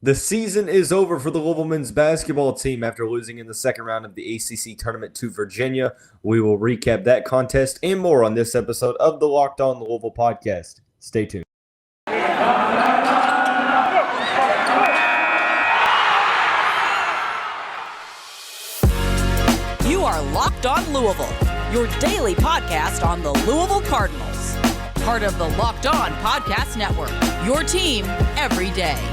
The season is over for the Louisville men's basketball team after losing in the second round of the ACC Tournament to Virginia. We will recap that contest and more on this episode of the Locked On Louisville podcast. Stay tuned. You are Locked On Louisville, your daily podcast on the Louisville Cardinals. Part of the Locked On Podcast Network, your team every day.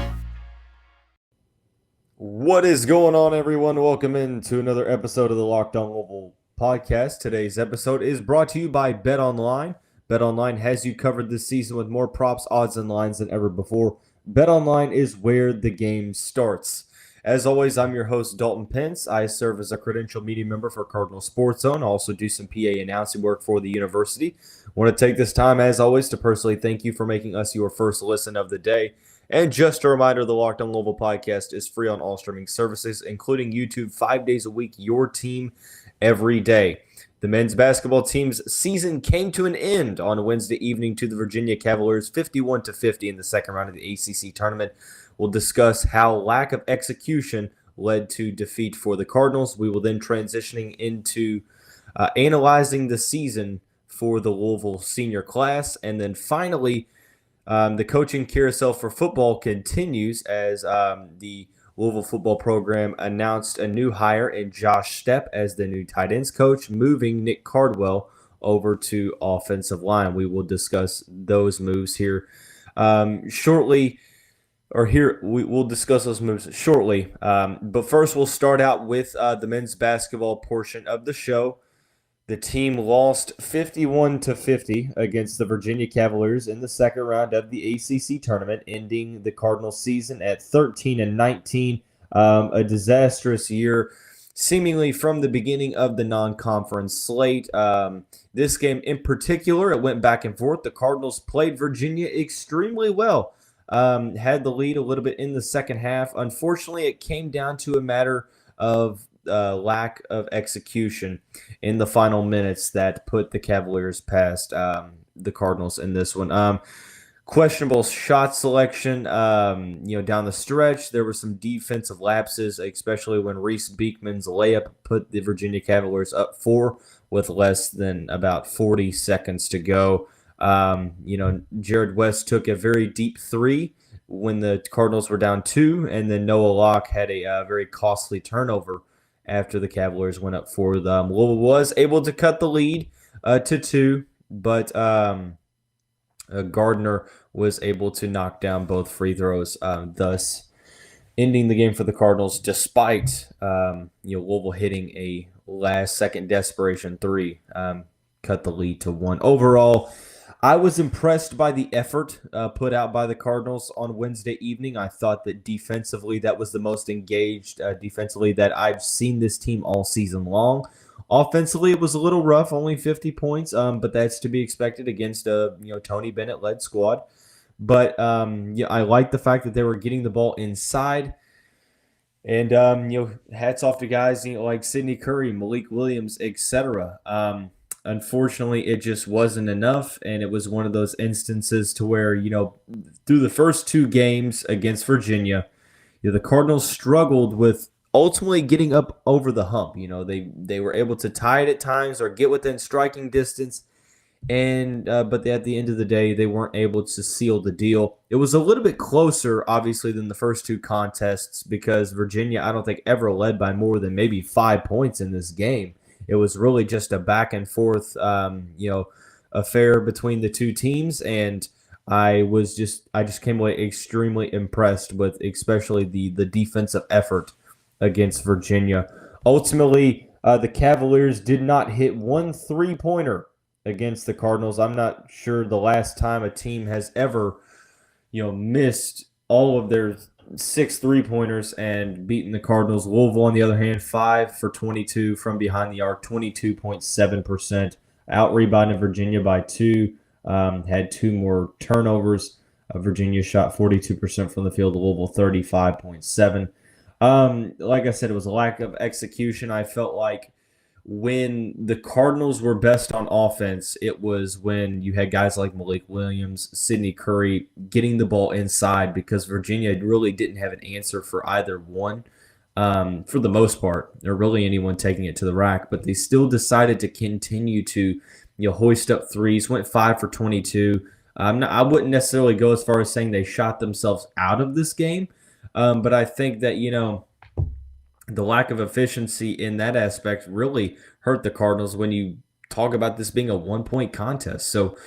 What is going on, everyone? Welcome into another episode of the Locked On Louisville podcast. Today's episode is brought to you by BetOnline. BetOnline has you covered this season with more props, odds, and lines than ever before. BetOnline is where the game starts. As always, I'm your host, Dalton Pence. I serve as a credential media member for Cardinal Sports Zone. I also do some PA announcing work for the university. I want to take this time, as always, to personally thank you for making us your first listen of the day. And just a reminder, the Locked On Louisville podcast is free on all streaming services, including YouTube, 5 days a week, your team every day. The men's basketball team's season came to an end on Wednesday evening to the Virginia Cavaliers, 51-50 in the second round of the ACC Tournament. We'll discuss how lack of execution led to defeat for the Cardinals. We will then transitioning into analyzing the season for the Louisville senior class. And then finally, the coaching carousel for football continues as the Louisville football program announced a new hire in Josh Stepp as the new tight ends coach, moving Nic Cardwell over to offensive line. We will discuss those moves here shortly. We'll discuss those moves shortly. But first, we'll start out with the men's basketball portion of the show. The team lost 51-50 against the Virginia Cavaliers in the second round of the ACC Tournament, ending the Cardinals season at 13-19. A disastrous year, seemingly from the beginning of the non-conference slate. This game in particular, it went back and forth. The Cardinals played Virginia extremely well. Had the lead a little bit in the second half. Unfortunately, it came down to a matter of lack of execution in the final minutes that put the Cavaliers past the Cardinals in this one. Questionable shot selection, down the stretch. There were some defensive lapses, especially when Reese Beekman's layup put the Virginia Cavaliers up 4 with less than about 40 seconds to go. Jarrod West took a very deep 3 when the Cardinals were down 2, and then Locke had a very costly turnover after the Cavaliers went up 4. Louisville was able to cut the lead to 2, but Gardner was able to knock down both free throws, thus ending the game for the Cardinals, despite Louisville hitting a last-second desperation 3, cut the lead to 1. Overall, I was impressed by the effort put out by the Cardinals on Wednesday evening. I thought that defensively, that was the most engaged defensively that I've seen this team all season long. Offensively, it was a little rough, only 50 points, but that's to be expected against a Tony Bennett-led squad. But I like the fact that they were getting the ball inside. And hats off to guys like Sidney Curry, Malik Williams, etc. Unfortunately, it just wasn't enough, and it was one of those instances to where, through the first 2 games against Virginia, the Cardinals struggled with ultimately getting up over the hump. They were able to tie it at times or get within striking distance, and but at the end of the day, they weren't able to seal the deal. It was a little bit closer, obviously, than the first 2 contests because Virginia, I don't think, ever led by more than maybe 5 points in this game. It was really just a back and forth, affair between the 2 teams, and I just came away extremely impressed with, especially the defensive effort against Virginia. Ultimately, the Cavaliers did not hit 1 3-pointer against the Cardinals. I'm not sure the last time a team has ever, missed all of their 6 3-pointers and beaten the Cardinals. Louisville, on the other hand, 5 for 22 from behind the arc, 22.7%. Out-rebounded Virginia by 2, had 2 more turnovers. Virginia shot 42% from the field, Louisville 35.7%. Like I said, it was a lack of execution. I felt like when the Cardinals were best on offense, it was when you had guys like Malik Williams, Sidney Curry getting the ball inside, because Virginia really didn't have an answer for either one for the most part, or really anyone taking it to the rack. But they still decided to continue to hoist up threes, went 5 for 22. I wouldn't necessarily go as far as saying they shot themselves out of this game, but I think that, the lack of efficiency in that aspect really hurt the Cardinals when you talk about this being a 1-point contest. So,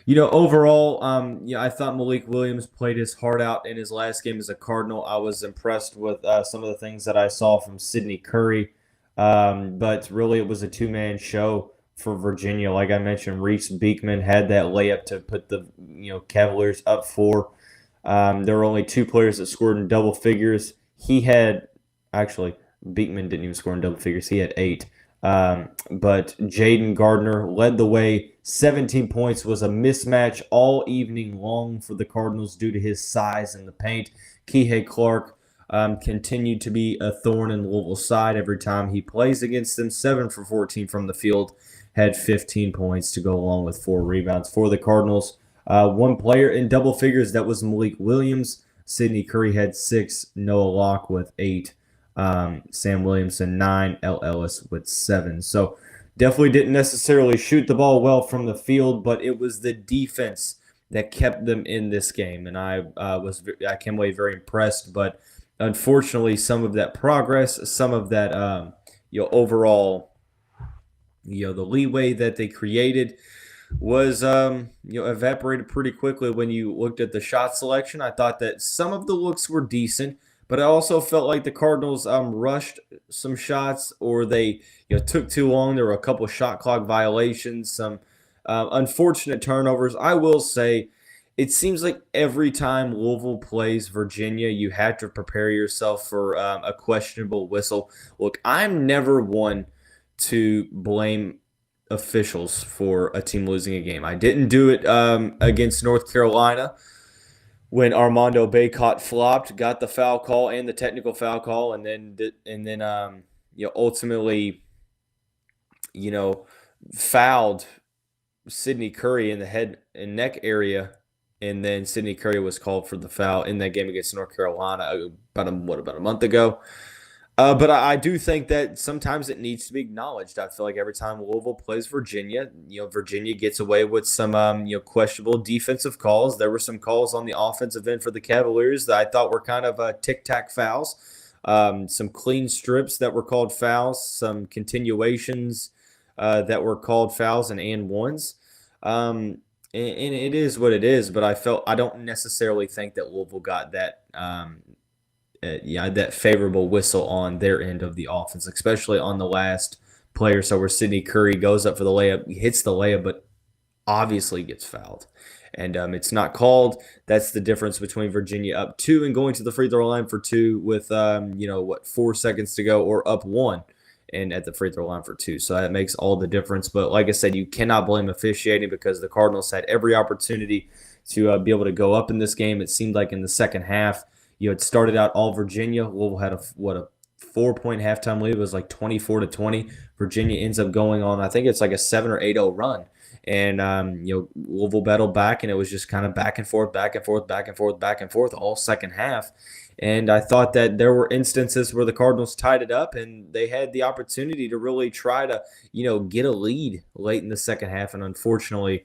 overall, I thought Malik Williams played his heart out in his last game as a Cardinal. I was impressed with some of the things that I saw from Sidney Curry, but really it was a two-man show for Virginia. Like I mentioned, Reese Beekman had that layup to put the Cavaliers up 4. There were only 2 players that scored in double figures. Actually, Beekman didn't even score in double figures. He had 8. But Jaden Gardner led the way. 17 points, was a mismatch all evening long for the Cardinals due to his size in the paint. Kihei Clark continued to be a thorn in Louisville's side every time he plays against them. 7 for 14 from the field, had 15 points to go along with 4 rebounds for the Cardinals. One player in double figures, that was Malik Williams. Sidney Curry had 6, Noah Locke with 8. Sam Williamson 9, L. Ellis with 7. So definitely didn't necessarily shoot the ball well from the field, but it was the defense that kept them in this game, and I came away very impressed. But unfortunately, some of that progress, some of that overall the leeway that they created was evaporated pretty quickly when you looked at the shot selection. I thought that some of the looks were decent, but I also felt like the Cardinals rushed some shots, or they took too long. There were a couple of shot clock violations, some unfortunate turnovers. I will say, it seems like every time Louisville plays Virginia, you have to prepare yourself for a questionable whistle. Look, I'm never one to blame officials for a team losing a game. I didn't do it against North Carolina, when Armando Bacot flopped, got the foul call and the technical foul call, and then ultimately fouled Sidney Curry in the head and neck area, and then Sidney Curry was called for the foul in that game against North Carolina about a month ago. But I do think that sometimes it needs to be acknowledged. I feel like every time Louisville plays Virginia, Virginia gets away with some questionable defensive calls. There were some calls on the offensive end for the Cavaliers that I thought were kind of tic-tac fouls. Some clean strips that were called fouls, some continuations that were called fouls and ones. And it is what it is, but I don't necessarily think that Louisville got that that favorable whistle on their end of the offense, especially on the last player. So where Sidney Curry goes up for the layup, he hits the layup, but obviously gets fouled. And it's not called. That's the difference between Virginia up 2 and going to the free throw line for 2 with, 4 seconds to go, or up 1 and at the free throw line for 2. So that makes all the difference. But like I said, you cannot blame officiating, because the Cardinals had every opportunity to be able to go up in this game. It seemed like in the second half, it started out all Virginia. Louisville had a 4-point halftime lead. It was like 24-20. Virginia ends up going on, I think it's like a 7 or 8-0 run. And, Louisville battled back, and it was just kind of back and forth all second half. And I thought that there were instances where the Cardinals tied it up, and they had the opportunity to really try to, get a lead late in the second half. And unfortunately,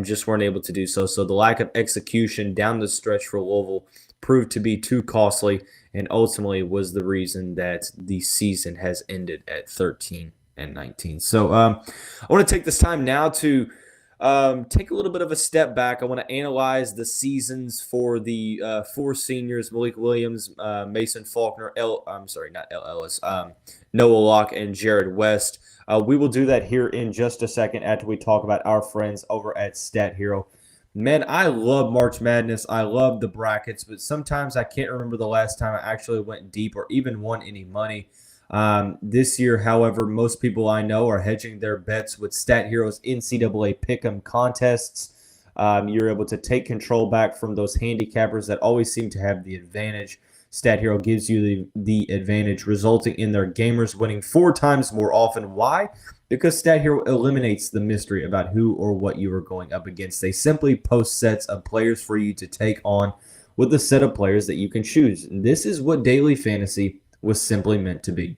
just weren't able to do so. So the lack of execution down the stretch for Louisville proved to be too costly, and ultimately was the reason that the season has ended at 13-19. So I want to take this time now to take a little bit of a step back. I want to analyze the seasons for the 4 seniors: Malik Williams, Mason Faulkner, Noah Locke, and Jarrod West. We will do that here in just a second after we talk about our friends over at StatHero. Man, I love March Madness. I love the brackets, but sometimes I can't remember the last time I actually went deep or even won any money. This year, however, most people I know are hedging their bets with StatHero's NCAA Pick'em contests. You're able to take control back from those handicappers that always seem to have the advantage. StatHero gives you the advantage, resulting in their gamers winning 4 times more often. Why? Because StatHero eliminates the mystery about who or what you are going up against. They simply post sets of players for you to take on with a set of players that you can choose. And this is what daily fantasy was simply meant to be.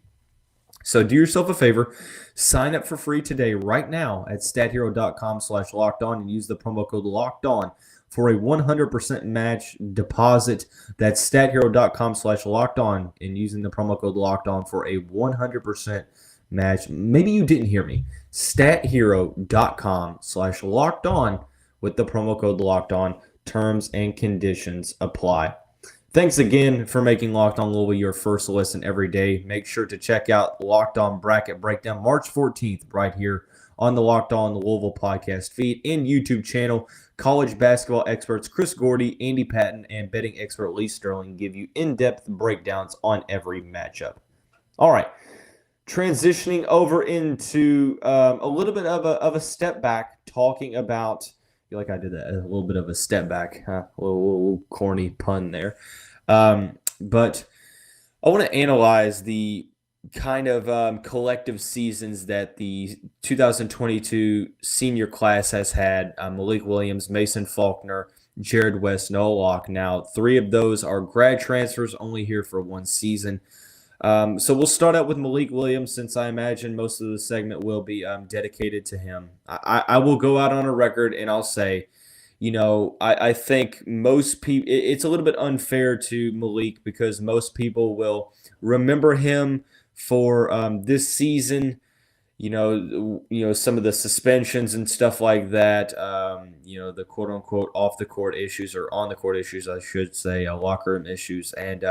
So do yourself a favor, sign up for free today right now at stathero.com/lockedon and use the promo code LOCKEDON for a 100% match deposit. That's stathero.com/lockedon and using the promo code LOCKEDON for a 100% match. Maybe you didn't hear me. stathero.com/lockedon with the promo code LOCKEDON. Terms and conditions apply. Thanks again for making Locked On Louisville your first listen every day. Make sure to check out Locked On Bracket Breakdown March 14th right here on the Locked On Louisville podcast feed and YouTube channel. College basketball experts Chris Gordy, Andy Patton, and betting expert Lee Sterling give you in-depth breakdowns on every matchup. All right, transitioning over into a little bit of a step back, talking about – I feel like I did that, a little bit of a step back, a little corny pun there. But I want to analyze the kind of collective seasons that the 2022 senior class has had. Malik Williams, Mason Faulkner, Jarrod West, Locke. Now, 3 of those are grad transfers, only here for 1 season. So we'll start out with Malik Williams, since I imagine most of the segment will be dedicated to him. I will go out on a record and I'll say, I think most people, it's a little bit unfair to Malik because most people will remember him for this season, some of the suspensions and stuff like that, the quote unquote off the court issues, or on the court issues, I should say, locker room issues. And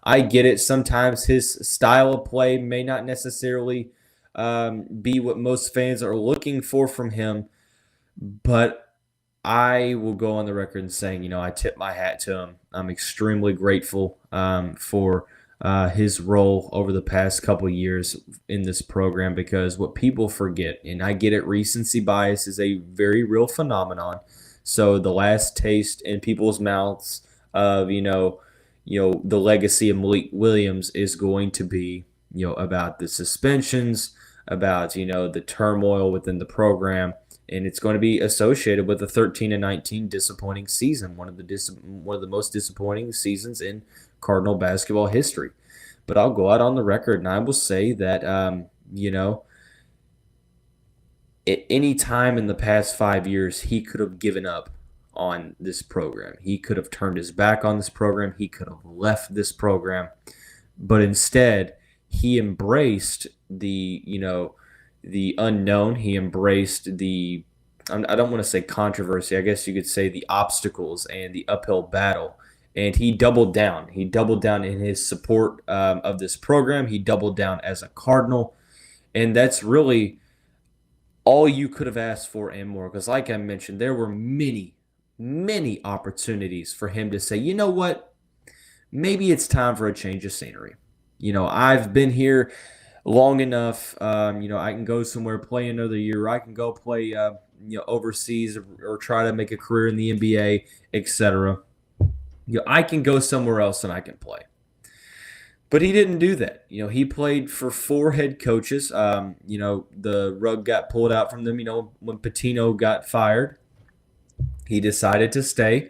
I get it. Sometimes his style of play may not necessarily be what most fans are looking for from him, but I will go on the record and saying, I tip my hat to him. I'm extremely grateful for his role over the past couple years in this program, because what people forget, and I get it, recency bias is a very real phenomenon. So the last taste in people's mouths of, the legacy of Malik Williams is going to be, about the suspensions, about, the turmoil within the program, and it's going to be associated with the 13-19 disappointing season, one of the most disappointing seasons in Cardinal basketball history. But I'll go out on the record and I will say that, at any time in the past 5 years, he could have given up on this program. He could have turned his back on this program. He could have left this program. But instead, he embraced the unknown. He embraced the, I don't want to say controversy, I guess you could say the obstacles and the uphill battle. And he doubled down. He doubled down in his support of this program. He doubled down as a Cardinal. And that's really all you could have asked for and more. Because like I mentioned, there were many opportunities for him to say, you know what, maybe it's time for a change of scenery. I've been here long enough. I can go somewhere, play another year. I can go play, overseas or try to make a career in the NBA, etc. I can go somewhere else and I can play. But he didn't do that. He played for 4 head coaches. The rug got pulled out from them, when Pitino got fired. He decided to stay,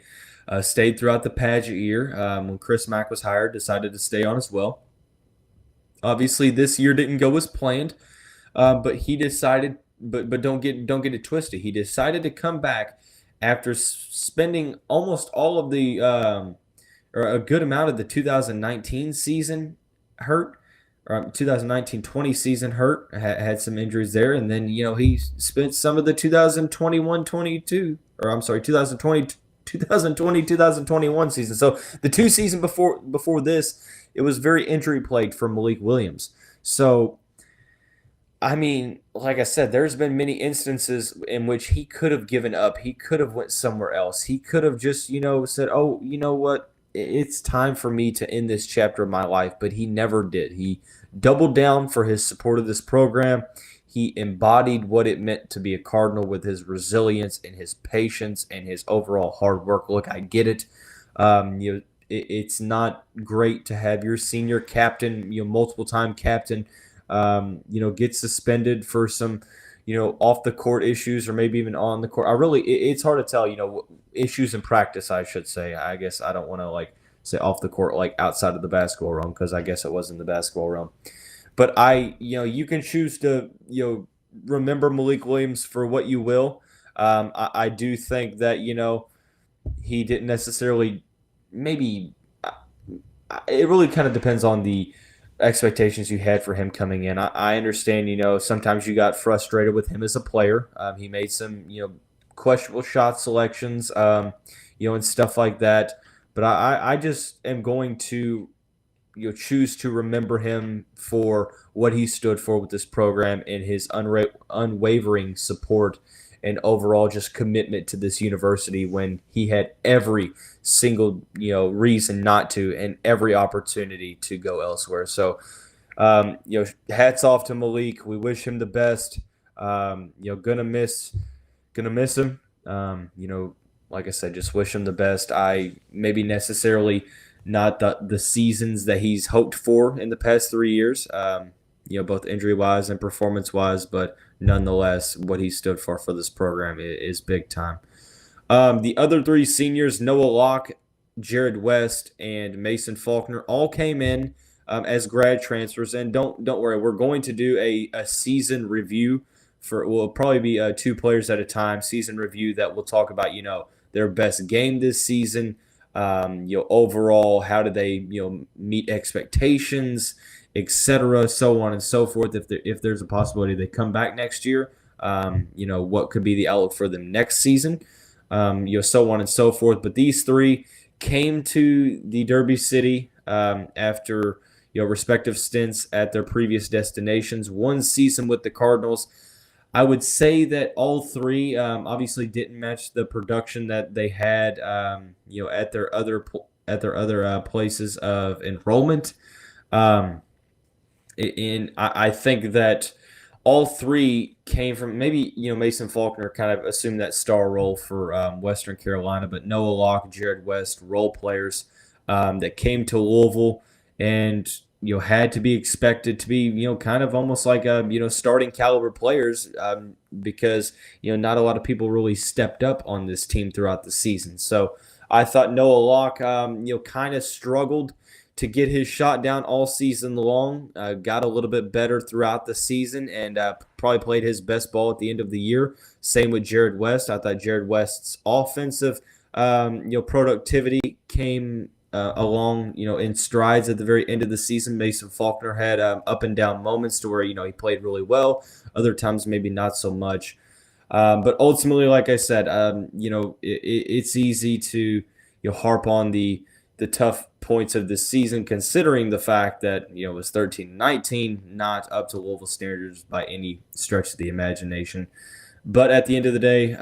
stayed throughout the pageant year. When Chris Mack was hired, decided to stay on as well. Obviously, this year didn't go as planned, but he decided. But don't get it twisted. He decided to come back after spending almost all of the, or a good amount of the 2019 season hurt, or 2019-20 season hurt. Had some injuries there, and then he spent some of the 2020-2021 season. So the 2 seasons before this, it was very injury plagued for Malik Williams. So, I mean, like I said, there's been many instances in which he could have given up. He could have went somewhere else. He could have just, said, oh, you know what? It's time for me to end this chapter of my life. But he never did. He doubled down for his support of this program. He embodied what it meant to be a Cardinal with his resilience and his patience and his overall hard work. Look, I get it. it's not great to have your senior captain, multiple time captain, get suspended for some, off the court issues or maybe even on the court. It's hard to tell, issues in practice, I should say. I guess I don't want to say off the court, outside of the basketball realm, because I guess it was in the basketball realm. But you can choose to, remember Malik Williams for what you will. I do think that, he didn't necessarily, maybe it really kind of depends on the expectations you had for him coming in. I understand, sometimes you got frustrated with him as a player. He made some, questionable shot selections, and stuff like that. But I just am going to, choose to remember him for what he stood for with this program and his unwavering support and overall just commitment to this university when he had every single, reason not to and every opportunity to go elsewhere. So, hats off to Malik. We wish him the best. Gonna miss him. Like I said, just wish him the best. I maybe necessarily not the seasons that he's hoped for in the past 3 years, both injury-wise and performance-wise, but nonetheless, what he stood for this program is big time. The other three seniors, Noah Locke, Jarrod West, and Mason Faulkner, all came in as grad transfers. And don't worry, we're going to do a season review will probably be 2 players at a time, season review that will talk about, their best game this season, overall, how did they, meet expectations, etc., so on and so forth. If there's a possibility they come back next year, what could be the outlook for them next season, so on and so forth. But these 3 came to the Derby City after respective stints at their previous destinations. 1 season with the Cardinals. I would say that all 3 obviously didn't match the production that they had, at their other places of enrollment. And I think that all 3 came from maybe, Mason Faulkner kind of assumed that star role for Western Carolina, but Noah Locke, Jarrod West, role players that came to Louisville and, had to be expected to be, kind of almost like, starting caliber players because, not a lot of people really stepped up on this team throughout the season. So I thought Noah Locke, kind of struggled to get his shot down all season long, got a little bit better throughout the season, and probably played his best ball at the end of the year. Same with Jarrod West. I thought Jarrod West's offensive, productivity came along, in strides at the very end of the season. Mason Faulkner had up and down moments to where, he played really well. Other times, maybe not so much. But ultimately, like I said, it's easy to harp on the tough points of this season, considering the fact that it was 13-19, not up to Louisville standards by any stretch of the imagination. But at the end of the day,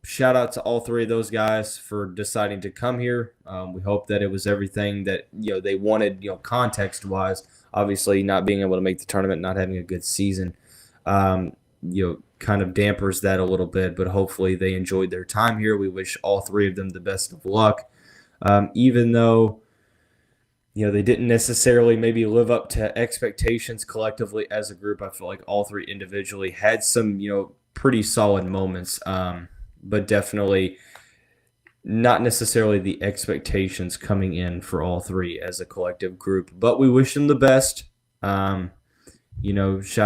shout out to all 3 of those guys for deciding to come here. We hope that it was everything that they wanted, context wise. Obviously, not being able to make the tournament, not having a good season, kind of dampers that a little bit. But hopefully, they enjoyed their time here. We wish all 3 of them the best of luck. Even though, they didn't necessarily maybe live up to expectations collectively as a group, I feel like all 3 individually had some, pretty solid moments, but definitely not necessarily the expectations coming in for all 3 as a collective group. But we wish them the best. Shout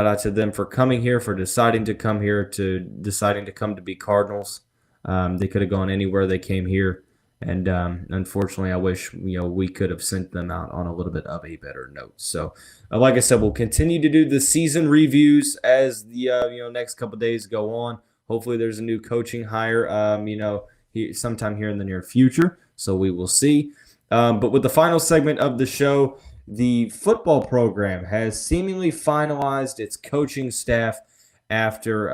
out to them for coming here, for deciding to come here, deciding to come to be Cardinals. They could have gone anywhere they came here. And unfortunately, I wish we could have sent them out on a little bit of a better note. So, like I said, we'll continue to do the season reviews as the next couple of days go on. Hopefully, there's a new coaching hire, sometime here in the near future. So we will see. But with the final segment of the show, the football program has seemingly finalized its coaching staff after,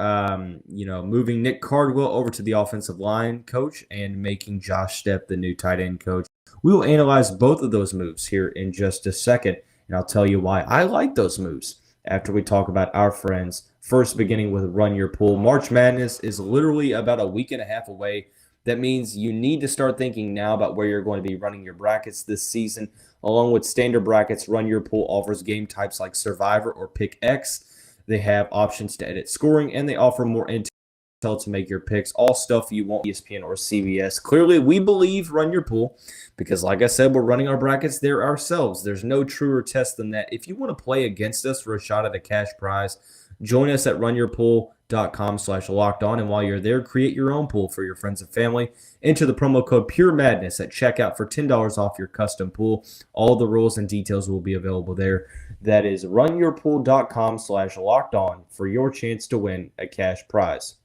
moving Nic Cardwell over to the offensive line coach and making Josh Stepp the new tight end coach. We will analyze both of those moves here in just a second, and I'll tell you why I like those moves after we talk about our friends. First, beginning with Run Your Pool. March Madness is literally about a week and a half away. That means you need to start thinking now about where you're going to be running your brackets this season. Along with standard brackets, Run Your Pool offers game types like Survivor or Pick X. They have options to edit scoring, and they offer more intel to make your picks, all stuff you want ESPN or CBS. Clearly, we believe Run Your Pool because, like I said, we're running our brackets there ourselves. There's no truer test than that. If you want to play against us for a shot at a cash prize, join us at runyourpool.com/lockedon, and while you're there, create your own pool for your friends and family. Enter the promo code Pure Madness at checkout for $10 off your custom pool. All the rules and details will be available there. That is runyourpool.com/lockedon for your chance to win a cash prize.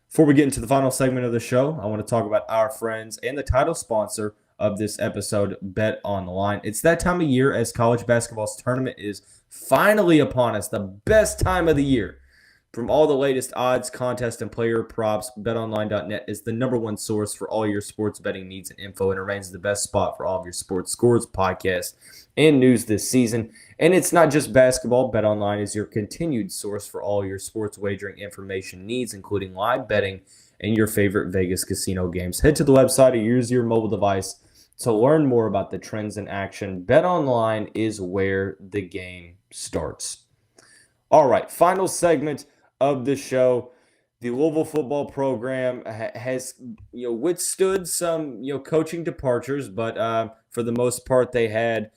Before we get into the final segment of the show, I want to talk about our friends and the title sponsor of this episode, BetOnline. It's that time of year as college basketball's tournament is finally upon us, the best time of the year. From all the latest odds, contests, and player props, betonline.net is the number one source for all your sports betting needs and info, and it remains the best spot for all of your sports scores, podcasts, and news this season. And it's not just basketball. BetOnline is your continued source for all your sports wagering information needs, including live betting and your favorite Vegas casino games. Head to the website or use your mobile device to learn more about the trends in action. BetOnline is where the game starts. All right, final segment of the show. The Louisville football program has withstood some coaching departures, but for the most part they had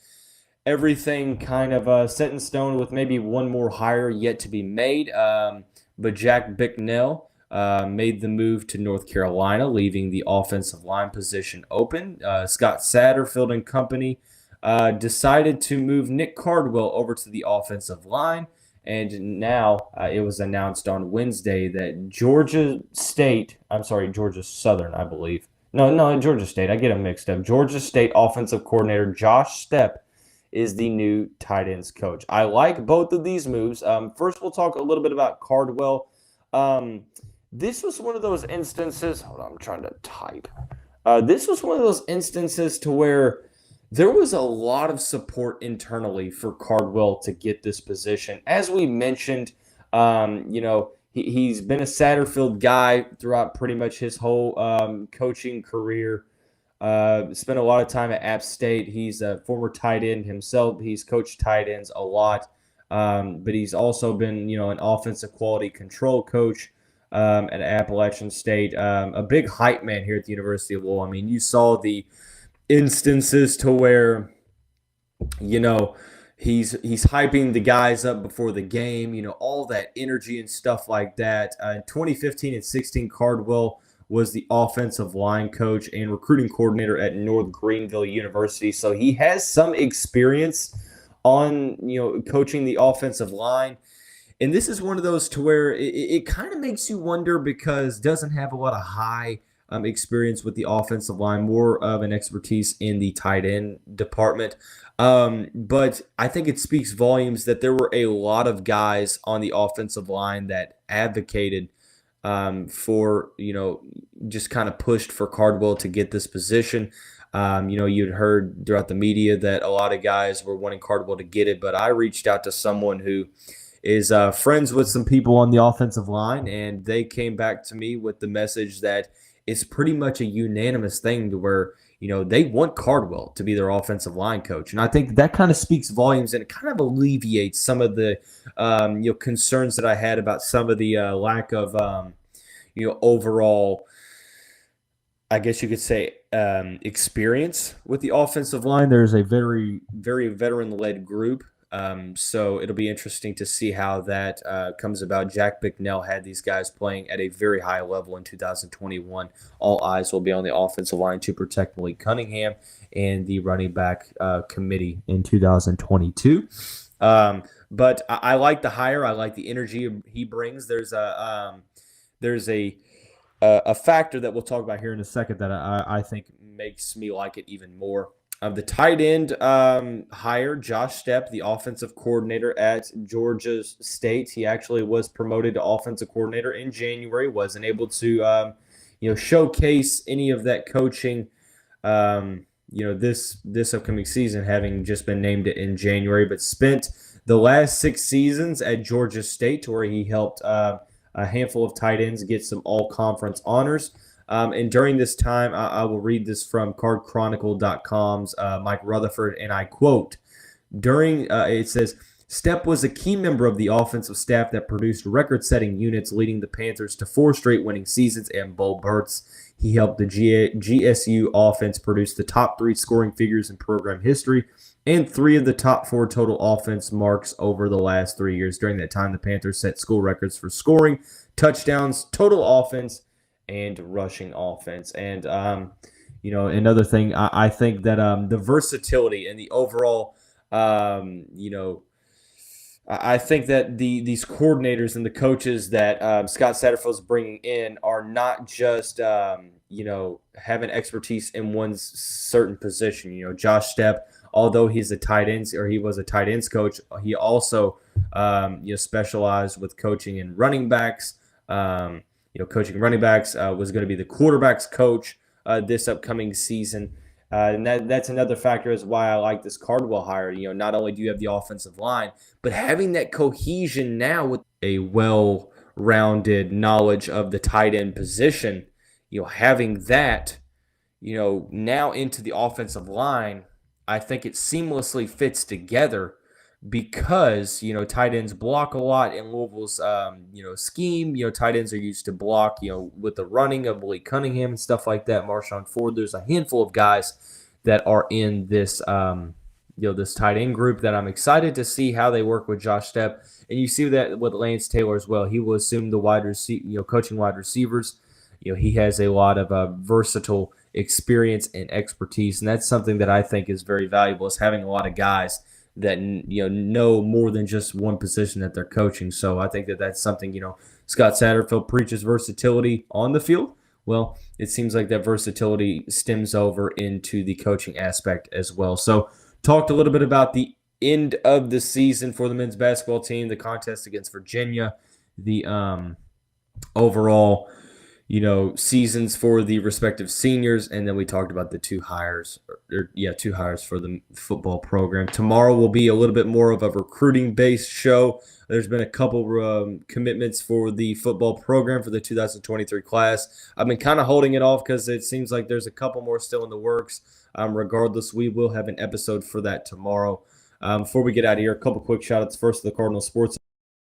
everything kind of set in stone with maybe one more hire yet to be made. But Jack Bicknell made the move to North Carolina, leaving the offensive line position open. Scott Satterfield and company decided to move Nic Cardwell over to the offensive line. And now it was announced on Wednesday that Georgia Southern, I believe. No, Georgia State. I get them mixed up. Georgia State offensive coordinator Josh Stepp is the new tight ends coach. I like both of these moves. First, we'll talk a little bit about Cardwell. This was one of those instances. Hold on, I'm trying to type. This was one of those instances to where there was a lot of support internally for Cardwell to get this position. As we mentioned, he's been a Satterfield guy throughout pretty much his whole coaching career. Spent a lot of time at App State. He's a former tight end himself. He's coached tight ends a lot, but he's also been, an offensive quality control coach at Appalachian State. A big hype man here at the University of Louisville. I mean, you saw the instances to where, he's hyping the guys up before the game, all that energy and stuff like that. In 2015 and 16, Cardwell was the offensive line coach and recruiting coordinator at North Greenville University. So he has some experience on, coaching the offensive line. And this is one of those to where it kind of makes you wonder because doesn't have a lot of high experience with the offensive line, more of an expertise in the tight end department. But I think it speaks volumes that there were a lot of guys on the offensive line that advocated for, just kind of pushed for Cardwell to get this position. You'd heard throughout the media that a lot of guys were wanting Cardwell to get it, but I reached out to someone who is friends with some people on the offensive line, and they came back to me with the message that it's pretty much a unanimous thing to where, they want Cardwell to be their offensive line coach. And I think that kind of speaks volumes, and it kind of alleviates some of the, concerns that I had about some of the lack of, overall, I guess you could say, experience with the offensive line. There's a very, very veteran-led group. So it'll be interesting to see how that comes about. Jack Bicknell had these guys playing at a very high level in 2021. All eyes will be on the offensive line to protect Malik Cunningham and the running back committee in 2022. But I like the hire. I like the energy he brings. There's a factor that we'll talk about here in a second that I think makes me like it even more. The tight end hire, Josh Stepp, the offensive coordinator at Georgia State. He actually was promoted to offensive coordinator in January, wasn't able to, showcase any of that coaching, this upcoming season, having just been named in January, but spent the last 6 seasons at Georgia State where he helped a handful of tight ends get some all-conference honors. And during this time, I will read this from CardChronicle.com's Mike Rutherford, and I quote, it says, Stepp was a key member of the offensive staff that produced record-setting units, leading the Panthers to 4 straight winning seasons and bowl berths. He helped the GSU offense produce the top 3 scoring figures in program history and 3 of the top 4 total offense marks over the last 3 years. During that time, the Panthers set school records for scoring, touchdowns, total offense, and rushing offense. And, another thing, I think that the versatility and the overall, I think that these coordinators and the coaches that Scott Satterfield is bringing in are not just, having expertise in one certain position. Josh Stepp, although he was a tight ends coach, he also, specialized with coaching in running backs. Coaching running backs, was going to be the quarterback's coach this upcoming season. And that's another factor as why I like this Cardwell hire. Not only do you have the offensive line, but having that cohesion now with a well-rounded knowledge of the tight end position, having that, now into the offensive line, I think it seamlessly fits together because, tight ends block a lot in Louisville's, scheme. Tight ends are used to block, with the running of Malik Cunningham and stuff like that, Marshawn Ford. There's a handful of guys that are in this, this tight end group that I'm excited to see how they work with Josh Stepp. And you see that with Lance Taylor as well. He will assume the coaching wide receivers. He has a lot of versatile experience and expertise, and that's something that I think is very valuable, is having a lot of guys that know more than just one position that they're coaching. So I think that that's something, Scott Satterfield preaches versatility on the field. Well, it seems like that versatility stems over into the coaching aspect as well. So talked a little bit about the end of the season for the men's basketball team, the contest against Virginia, the overall seasons for the respective seniors, and then we talked about the two hires for the football program. Tomorrow will be a little bit more of a recruiting-based show. There's been a couple commitments for the football program for the 2023 class. I've been kind of holding it off because it seems like there's a couple more still in the works. Regardless, we will have an episode for that tomorrow. Before we get out of here, a couple quick shout-outs. First to the Cardinal Sports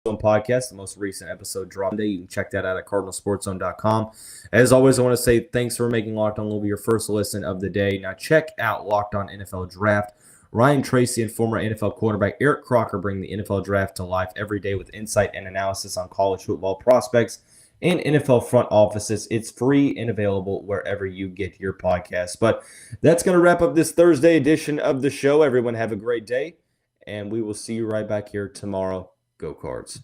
Podcast. The most recent episode dropped today. You can check that out at cardinalsportszone.com. As always, I want to say thanks for making Locked On Louisville your first listen of the day. Now check out Locked On NFL Draft. Ryan Tracy and former NFL quarterback Eric Crocker bring the NFL Draft to life every day with insight and analysis on college football prospects and NFL front offices. It's free and available wherever you get your podcasts. But that's going to wrap up this Thursday edition of the show. Everyone have a great day, and we will see you right back here tomorrow. Go Cards.